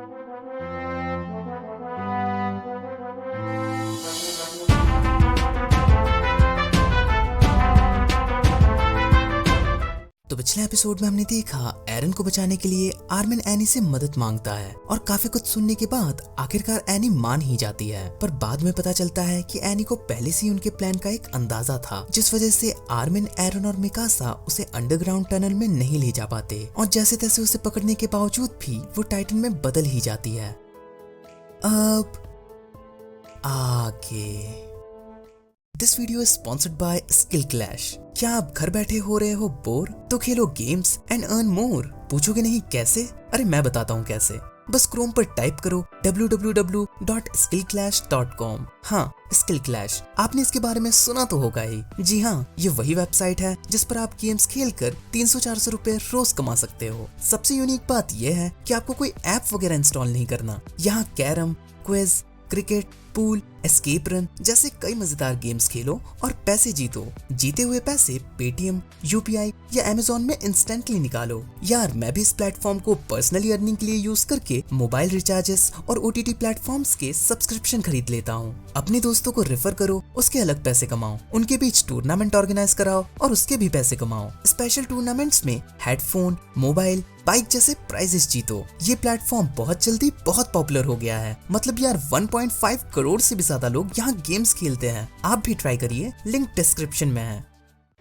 तो पिछले एपिसोड में हमने देखा एरन को बचाने के लिए आर्मिन एनी से मदद मांगता है और काफी कुछ सुनने के बाद आखिरकार एनी मान ही जाती है। पर बाद में पता चलता है कि एनी को पहले से ही उनके प्लान का एक अंदाजा था, जिस वजह से आर्मिन, एरन और मिकासा उसे अंडरग्राउंड टनल में नहीं ले जा पाते और जैसे तैसे उसे पकड़ने के बावजूद भी वो टाइटन में बदल ही जाती है। अब आगे this video is sponsored by skill clash. क्या आप घर बैठे हो रहे हो बोर? तो खेलो गेम्स एंड अर्न मोर। पूछोगे नहीं कैसे? अरे मैं बताता हूँ कैसे। बस क्रोम पर टाइप करो www.skillclash.com। हाँ, स्किल क्लैश, आपने इसके बारे में सुना तो होगा ही। जी हाँ, ये वही वेबसाइट है जिस पर आप गेम्स खेलकर 300-400 रुपए रोज कमा सकते हो। सबसे यूनिक बात यह है कि आपको कोई ऐप वगैरह इंस्टॉल नहीं करना। यहाँ carrom, quiz, cricket, pool, escape run जैसे कई मजेदार गेम्स खेलो और पैसे जीतो। जीते हुए पैसे पेटीएम, यूपीआई या अमेज़न में इंस्टेंटली निकालो। यार, मैं भी इस प्लेटफॉर्म को पर्सनली अर्निंग के लिए यूज करके मोबाइल रिचार्जेस और ओटीटी प्लेटफॉर्म्स के सब्सक्रिप्शन खरीद लेता हूँ। अपने दोस्तों को रेफर करो, उसके अलग पैसे कमाओ, उनके बीच टूर्नामेंट ऑर्गेनाइज कराओ और उसके भी पैसे कमाओ। स्पेशल टूर्नामेंट्स में हेडफोन, मोबाइल, बाइक जैसे प्राइजेस जीतो। ये प्लेटफॉर्म बहुत जल्दी बहुत पॉपुलर हो गया है। मतलब यार 1.5 करोड़ से भी ज्यादा लोग यहाँ गेम्स खेलते हैं। आप भी ट्राई करिए, लिंक डिस्क्रिप्शन में है।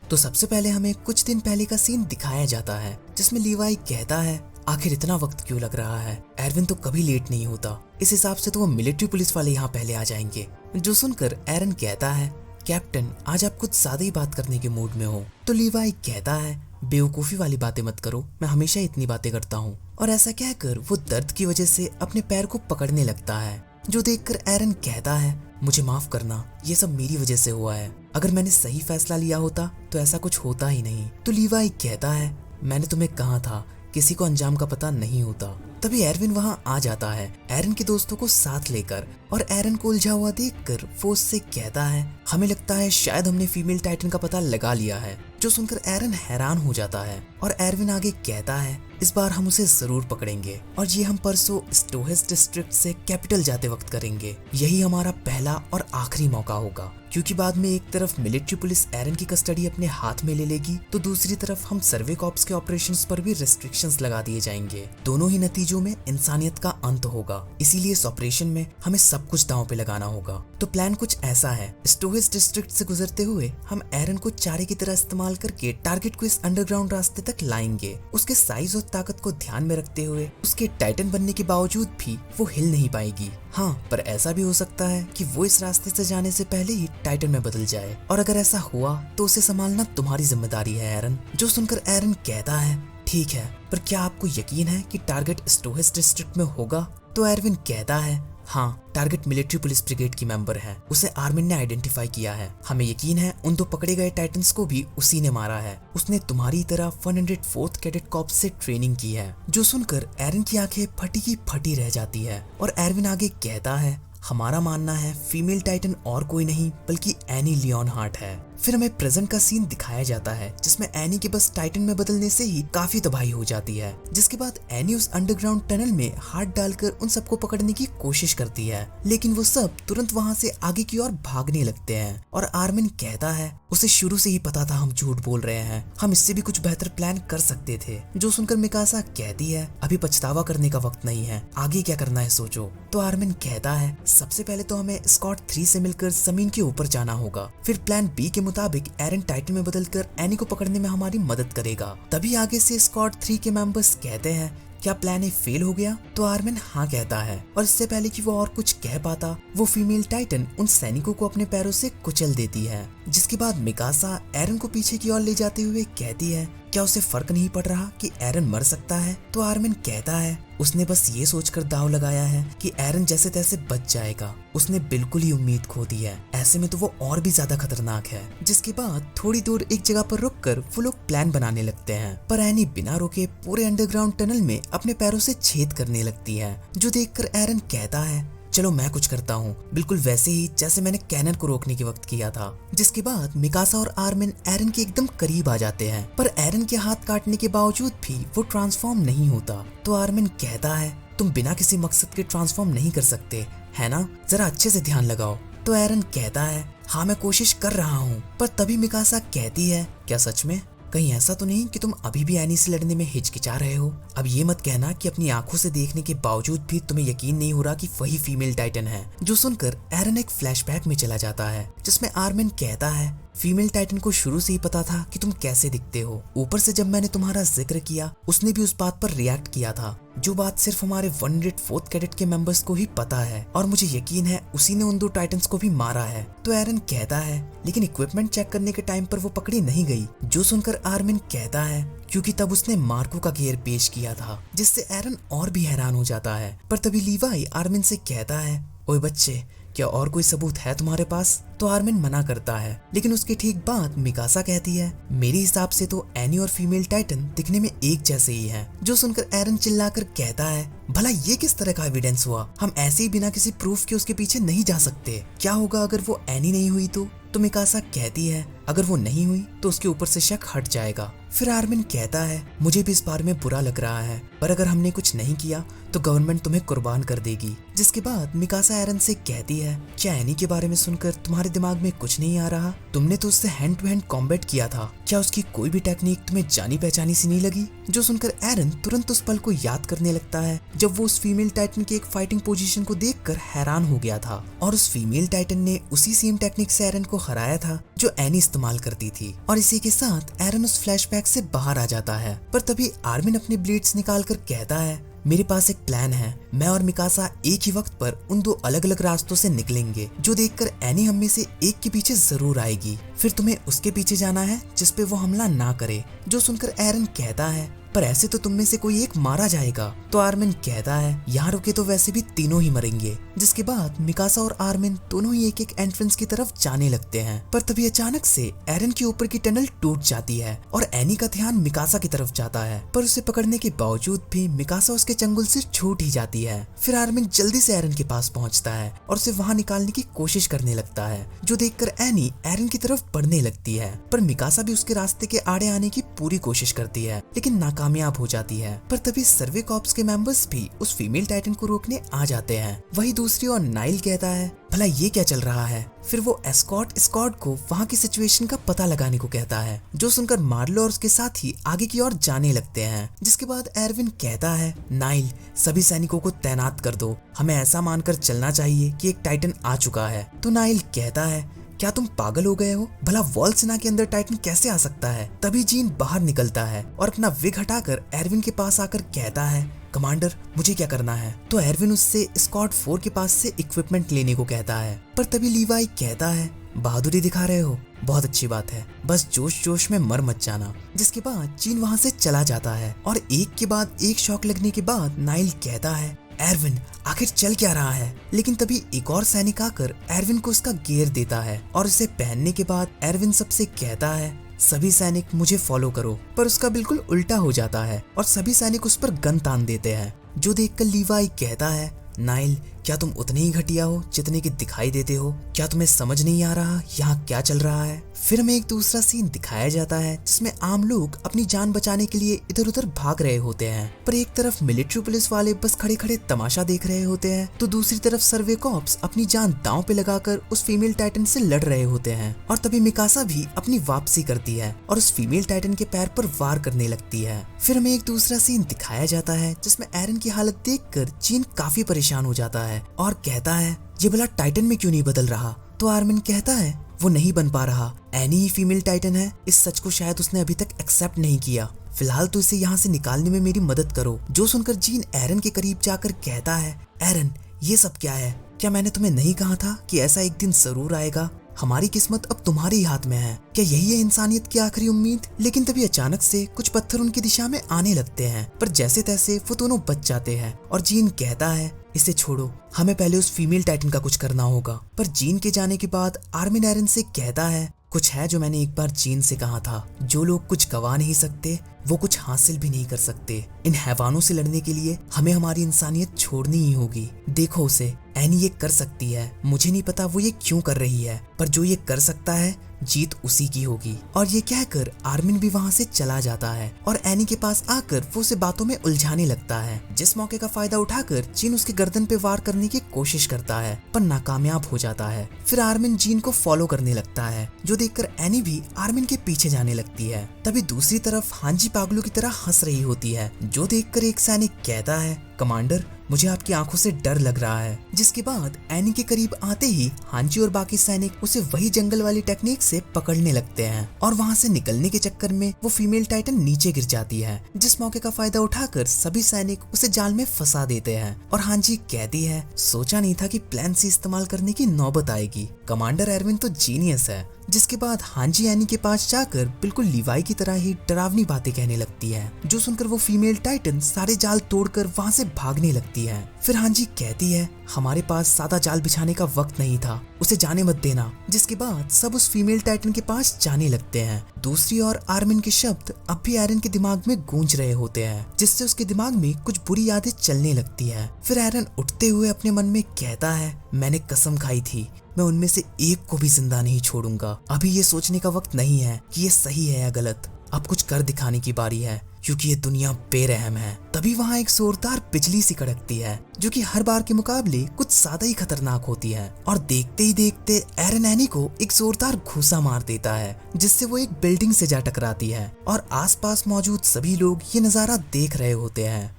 तो सबसे पहले हमें कुछ दिन पहले का सीन दिखाया जाता है जिसमें लीवाई कहता है, आखिर इतना वक्त क्यों लग रहा है? एरविन तो कभी लेट नहीं होता, इस हिसाब से तो वो मिलिट्री पुलिस वाले यहाँ पहले आ जाएंगे। जो सुनकर एरन कहता है, कैप्टन आज आप कुछ ज्यादा ही बात करने के मूड में हो। तो लीवाई कहता है, बेवकूफी वाली बातें मत करो, मैं हमेशा इतनी बातें करता हूँ। और ऐसा कहकर वो दर्द की वजह से अपने पैर को पकड़ने लगता है। जो देखकर एरन कहता है, मुझे माफ करना, ये सब मेरी वजह से हुआ है। अगर मैंने सही फैसला लिया होता तो ऐसा कुछ होता ही नहीं। तो लीवाई कहता है, मैंने तुम्हें कहा था किसी को अंजाम का पता नहीं होता। तभी एरविन वहां आ जाता है एरन के दोस्तों को साथ लेकर, और एरन को उलझा हुआ देखकर वो उससे कहता है, हमें लगता है शायद हमने फीमेल टाइटन का पता लगा लिया है। जो सुनकर एरन हैरान हो जाता है और एरविन आगे कहता है, इस बार हम उसे जरूर पकड़ेंगे और ये हम परसों स्टोहेस डिस्ट्रिक्ट से कैपिटल जाते वक्त करेंगे। यही हमारा पहला और आखिरी मौका होगा, क्योंकि बाद में एक तरफ मिलिट्री पुलिस एरन की कस्टडी अपने हाथ में ले लेगी तो दूसरी तरफ हम सर्वे कॉर्प्स के ऑपरेशंस पर भी रेस्ट्रिक्शंस लगा दिए जाएंगे। दोनों ही नतीजों में इंसानियत का अंत होगा, इसीलिए इस ऑपरेशन में हमें सब कुछ दांव पे लगाना होगा। तो प्लान कुछ ऐसा है, स्टोहेस डिस्ट्रिक्ट से गुजरते हुए हम एरन को चारे की तरह इस्तेमाल करके टारगेट को इस अंडरग्राउंड रास्ते तक लाएंगे। उसके साइज और ताकत को ध्यान में रखते हुए उसके टाइटन बनने के बावजूद भी वो हिल नहीं पाएगी। हाँ, पर ऐसा भी हो सकता है कि वो इस रास्ते से जाने से पहले ही टाइटन में बदल जाए, और अगर ऐसा हुआ तो उसे संभालना तुम्हारी जिम्मेदारी है एरन। जो सुनकर एरन कहता है, ठीक है, पर क्या आपको यकीन है कि टारगेट स्टोहेस डिस्ट्रिक्ट में होगा? तो एरविन कहता है, हाँ, टारगेट मिलिट्री पुलिस ब्रिगेड की मेंबर है, उसे आर्मिन ने आइडेंटिफाई किया है। हमें यकीन है उन 2 पकड़े गए टाइटन्स को भी उसी ने मारा है। उसने तुम्हारी तरह 104th कैडेट कॉर्प्स से ट्रेनिंग की है। जो सुनकर एरन की आंखें फटी की फटी रह जाती है और एरविन आगे कहता है, हमारा मानना है फीमेल टाइटन और कोई नहीं बल्कि एनी लियोनहार्ट है। फिर हमें प्रेजेंट का सीन दिखाया जाता है जिसमें एनी के बस टाइटन में बदलने से ही काफी तबाही हो जाती है, जिसके बाद एनी उस अंडरग्राउंड टनल में हाथ डालकर उन सबको पकड़ने की कोशिश करती है, लेकिन वो सब तुरंत वहां से आगे की ओर भागने लगते हैं। और आर्मिन कहता है, उसे शुरू से ही पता था हम झूठ बोल रहे हैं, हम इससे भी कुछ बेहतर प्लान कर सकते थे। जो सुनकर मिकासा कहती है, अभी पछतावा करने का वक्त नहीं है, आगे क्या करना है सोचो। तो आर्मिन कहता है, सबसे पहले तो हमें स्कॉट 3 से मिलकर जमीन के ऊपर जाना होगा, फिर प्लान बी के मुताबिक एरन टाइटन में बदलकर एनी को पकड़ने में हमारी मदद करेगा। तभी आगे से स्क्वाड 3 के मेंबर्स कहते हैं, क्या प्लान ए फेल हो गया? तो आर्मिन हाँ कहता है, और इससे पहले कि वो और कुछ कह पाता, वो फीमेल टाइटन उन सैनिकों को अपने पैरों से कुचल देती है। जिसके बाद मिकासा एरन को पीछे की ओर ले जाते हुए कहती है, क्या उसे फर्क नहीं पड़ रहा कि एरन मर सकता है? तो आर्मिन कहता है, उसने बस ये सोचकर दाव लगाया है कि एरन जैसे तैसे बच जाएगा, उसने बिल्कुल ही उम्मीद खो दी है, ऐसे में तो वो और भी ज्यादा खतरनाक है। जिसके बाद थोड़ी दूर एक जगह पर रुककर वो लोग प्लान बनाने लगते हैं, पर एनी बिना रुके पूरे अंडरग्राउंड टनल में अपने पैरों से छेद करने लगती है। जो देखकर एरन कहता है, चलो मैं कुछ करता हूँ, बिल्कुल वैसे ही जैसे मैंने कैनन को रोकने के वक्त किया था। जिसके बाद मिकासा और आर्मिन एरन के एकदम करीब आ जाते हैं, पर एरन के हाथ काटने के बावजूद भी वो ट्रांसफॉर्म नहीं होता। तो आर्मिन कहता है, तुम बिना किसी मकसद के ट्रांसफॉर्म नहीं कर सकते, है ना? जरा अच्छे से ध्यान लगाओ। तो एरन कहता है, हाँ मैं कोशिश कर रहा हूँ। पर तभी मिकासा कहती है, क्या सच में? कहीं ऐसा तो नहीं कि तुम अभी भी एनी से लड़ने में हिचकिचा रहे हो? अब ये मत कहना कि अपनी आंखों से देखने के बावजूद भी तुम्हें यकीन नहीं हो रहा कि वही फीमेल टाइटन है। जो सुनकर एरन एक फ्लैशबैक में चला जाता है जिसमें आर्मिन कहता है, फीमेल टाइटन को शुरू से ही पता था कि तुम कैसे दिखते हो। ऊपर से जब मैंने तुम्हारा जिक्र किया उसने भी उस बात पर रिएक्ट किया था, जो बात सिर्फ हमारे 104th कैडेट के मेंबर्स को ही पता है, और मुझे यकीन है उसी ने उन 2 टाइटन्स को भी मारा है। तो एरन कहता है, लेकिन इक्विपमेंट चेक करने के टाइम पर वो पकड़ी नहीं गई। जो सुनकर आर्मिन कहता है, क्योंकि तब उसने मार्को का गियर पेश किया था, जिससे एरन और भी हैरान हो जाता है। पर तभी लीवाई आर्मिन से कहता है, ओए बच्चे, क्या और कोई सबूत है तुम्हारे पास? तो आर्मिन मना करता है, लेकिन उसके ठीक बाद मिकासा कहती है, मेरे हिसाब से तो एनी और फीमेल टाइटन दिखने में एक जैसे ही हैं। जो सुनकर एरन चिल्लाकर कहता है, भला ये किस तरह का एविडेंस हुआ? हम ऐसे ही बिना किसी प्रूफ के उसके पीछे नहीं जा सकते। क्या होगा अगर वो एनी नहीं हुई तो? मिकासा कहती है, अगर वो नहीं हुई तो उसके ऊपर से शक हट जाएगा। फिर आर्मिन कहता है, मुझे भी इस बारे में बुरा लग रहा है, पर अगर हमने कुछ नहीं किया तो गवर्नमेंट तुम्हें कुर्बान कर देगी। जिसके बाद मिकासा एरन से कहती है, क्या एनी के बारे में सुनकर तुम्हारे दिमाग में कुछ नहीं आ रहा? तुमने तो उससे हैंड टू हैंड कॉम्बैट किया था, क्या उसकी कोई भी टेक्निक तुम्हें जानी पहचानी सी नहीं लगी? जो सुनकर एरन तुरंत उस पल को याद करने लगता है जब वो उस फीमेल टाइटन की एक फाइटिंग पोजीशन को देखकर हैरान हो गया था, और उस फीमेल टाइटन ने उसी सेम टेक्निक से एरन को हराया था जो एनी इस्तेमाल करती थी। और इसी के साथ एरन उस फ्लैशबैक से बाहर आ जाता है। पर तभी आर्मिन अपने ब्लेड्स निकालकर कहता है, मेरे पास एक प्लान है। मैं और मिकासा एक ही वक्त पर उन 2 अलग अलग रास्तों से निकलेंगे, जो देखकर एनी हम में से एक के पीछे जरूर आएगी। फिर तुम्हें उसके पीछे जाना है जिस पे वो हमला ना करे। जो सुनकर एरन कहता है, पर ऐसे तो तुम में से कोई एक मारा जाएगा। तो आर्मिन कहता है, यहाँ रुके तो वैसे भी तीनों ही मरेंगे। जिसके बाद मिकासा और आर्मिन दोनों ही एक एक एंट्रेंस की तरफ जाने लगते हैं। पर तभी अचानक से एरन के ऊपर की टनल टूट जाती है और एनी का ध्यान मिकासा की तरफ जाता है, पर उसे पकड़ने के बावजूद भी मिकासा उसके चंगुल से छूट ही जाती है। फिर आर्मिन जल्दी से एरन के पास पहुंचता है और उसे वहां निकालने की कोशिश करने लगता है, जो देखकर एनी एरन की तरफ बढ़ने लगती है। पर मिकासा भी उसके रास्ते के आड़े आने की पूरी कोशिश करती है, लेकिन नाकामयाब हो जाती है। पर तभी सर्वे कॉप्स के मेंबर्स भी उस फीमेल टाइटन को रोकने आ जाते हैं। वही दूसरी ओर नाइल कहता है, भला ये क्या चल रहा है? फिर वो एस्कॉर्ट स्क्वाड को वहाँ की सिचुएशन का पता लगाने को कहता है, जो सुनकर मार्लो और उसके साथी आगे की ओर जाने लगते हैं। जिसके बाद एरविन कहता है, नाइल, सभी सैनिकों को तैनात कर दो, हमें ऐसा मानकर चलना चाहिए कि एक टाइटन आ चुका है। तो नाइल कहता है, क्या तुम पागल हो गए हो? भला वॉल सेना के अंदर टाइटन कैसे आ सकता है? तभी जीन बाहर निकलता है और अपना विग हटाकर एरविन के पास आकर कहता है, कमांडर, मुझे क्या करना है? तो एरविन उससे स्क्वाड 4 के पास से इक्विपमेंट लेने को कहता है। पर तभी लीवाई कहता है, बहादुरी दिखा रहे हो, बहुत अच्छी बात है, बस जोश जोश में मर मत जाना। जिसके बाद जीन वहाँ से चला जाता है और एक के बाद एक शॉक लगने के बाद नाइल कहता है, एरविन, आखिर चल क्या रहा है? लेकिन तभी एक और सैनिक आकर एरविन को उसका गियर देता है और उसे पहनने के बाद एरविन सबसे कहता है, सभी सैनिक मुझे फॉलो करो। पर उसका बिल्कुल उल्टा हो जाता है और सभी सैनिक उस पर गन तान देते हैं, जो देखकर लीवाई कहता है, नाइल, क्या तुम उतने ही घटिया हो जितने की दिखाई देते हो? क्या तुम्हें समझ नहीं आ रहा यहाँ क्या चल रहा है? फिर हमें एक दूसरा सीन दिखाया जाता है जिसमें आम लोग अपनी जान बचाने के लिए इधर उधर भाग रहे होते हैं। पर एक तरफ मिलिट्री पुलिस वाले बस खड़े खड़े तमाशा देख रहे होते हैं, तो दूसरी तरफ सर्वे कॉप्स अपनी जान दांव पे लगाकर उस फीमेल टाइटन से लड़ रहे होते हैं। और तभी मिकासा भी अपनी वापसी करती है और उस फीमेल टाइटन के पैर पर वार करने लगती है। फिर हमें एक दूसरा सीन दिखाया जाता है जिसमें एरन की हालत देखकर जीन काफी परेशान हो जाता है और कहता है, ये भला टाइटन में क्यों नहीं बदल रहा? तो आर्मिन कहता है, वो नहीं बन पा रहा, एनी ही फीमेल टाइटन है। इस सच को शायद उसने अभी तक एक्सेप्ट नहीं किया, फिलहाल तो इसे यहाँ से निकालने में मेरी मदद करो। जो सुनकर जीन एरन के करीब जाकर कहता है, एरन, ये सब क्या है? क्या मैंने तुम्हें नहीं कहा था कि ऐसा एक दिन जरूर आएगा? हमारी किस्मत अब तुम्हारे ही हाथ में है। क्या यही है इंसानियत की आखिरी उम्मीद? लेकिन तभी अचानक से कुछ पत्थर उनकी दिशा में आने लगते हैं, पर जैसे तैसे वो दोनों बच जाते हैं। और जीन कहता है, इसे छोड़ो, हमें पहले उस फीमेल टाइटन का कुछ करना होगा। पर जीन के जाने के बाद आर्मिन एरन से कहता है, कुछ है जो मैंने एक बार जीन से कहा था, जो लोग कुछ गवा नहीं सकते वो कुछ हासिल भी नहीं कर सकते। इन हैवानों से लड़ने के लिए हमें हमारी इंसानियत छोड़नी ही होगी। देखो उसे, एनी ये कर सकती है, मुझे नहीं पता वो ये क्यों कर रही है, पर जो ये कर सकता है जीत उसी की होगी। और ये कहकर आर्मिन भी वहाँ से चला जाता है और एनी के पास आकर वो उसे बातों में उलझाने लगता है। जिस मौके का फायदा उठाकर जीन उसके गर्दन पे वार करने की कोशिश करता है पर नाकामयाब हो जाता है। फिर आर्मिन जीन को फॉलो करने लगता है, जो देखकर एनी भी आर्मिन के पीछे जाने लगती है। तभी दूसरी तरफ हांजी पागलों की तरह हंस रही होती है, जो देखकर एक सैनिक कहता है, कमांडर मुझे आपकी आंखों से डर लग रहा है। जिसके बाद एनी के करीब आते ही हांजी और बाकी सैनिक उसे वही जंगल वाली टेक्निक से पकड़ने लगते हैं और वहां से निकलने के चक्कर में वो फीमेल टाइटन नीचे गिर जाती है। जिस मौके का फायदा उठाकर सभी सैनिक उसे जाल में फंसा देते हैं और हांजी कहती है, सोचा नहीं था कि प्लान से इस्तेमाल करने की नौबत आएगी। कमांडर एरविन तो जीनियस है। जिसके बाद हांजी एनी के पास जाकर बिल्कुल लिवाई की तरह ही डरावनी बातें कहने लगती है, जो सुनकर वो फीमेल टाइटन सारे जाल तोड़कर वहां से भागने लगती है। फिर हांजी कहती है, हमारे पास सादा जाल बिछाने का वक्त नहीं था, उसे जाने मत देना। जिसके बाद सब उस फीमेल टाइटन के पास जाने लगते हैं। दूसरी ओर आर्मिन के शब्द अब भी एरन के दिमाग में गूंज रहे होते हैं, जिससे उसके दिमाग में कुछ बुरी यादें चलने लगती है। फिर एरन उठते हुए अपने मन में कहता है, मैंने कसम खाई थी मैं उनमें से एक को भी जिंदा नहीं छोड़ूंगा। अभी ये सोचने का वक्त नहीं है कि ये सही है या गलत, अब कुछ कर दिखाने की बारी है, क्योंकि ये दुनिया बेरहम है। तभी वहाँ एक जोरदार बिजली सी कड़कती है, जो कि हर बार के मुकाबले कुछ ज्यादा ही खतरनाक होती है। और देखते ही देखते एरन एनी को एक जोरदार घूसा मार देता है, जिससे वो एक बिल्डिंग से जा टकराती है और आसपास मौजूद सभी लोग ये नजारा देख रहे होते हैं।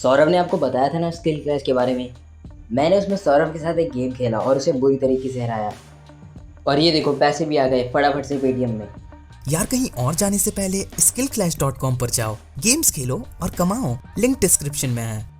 सौरभ ने आपको बताया था ना स्किल क्लैश के बारे में। मैंने उसमें सौरभ के साथ एक गेम खेला और उसे बुरी तरीके से हराया। और ये देखो पैसे भी आ गए फटाफट से पेटीएम में। यार कहीं और जाने से पहले skillclash.com पर जाओ, गेम्स खेलो और कमाओ, लिंक डिस्क्रिप्शन में है।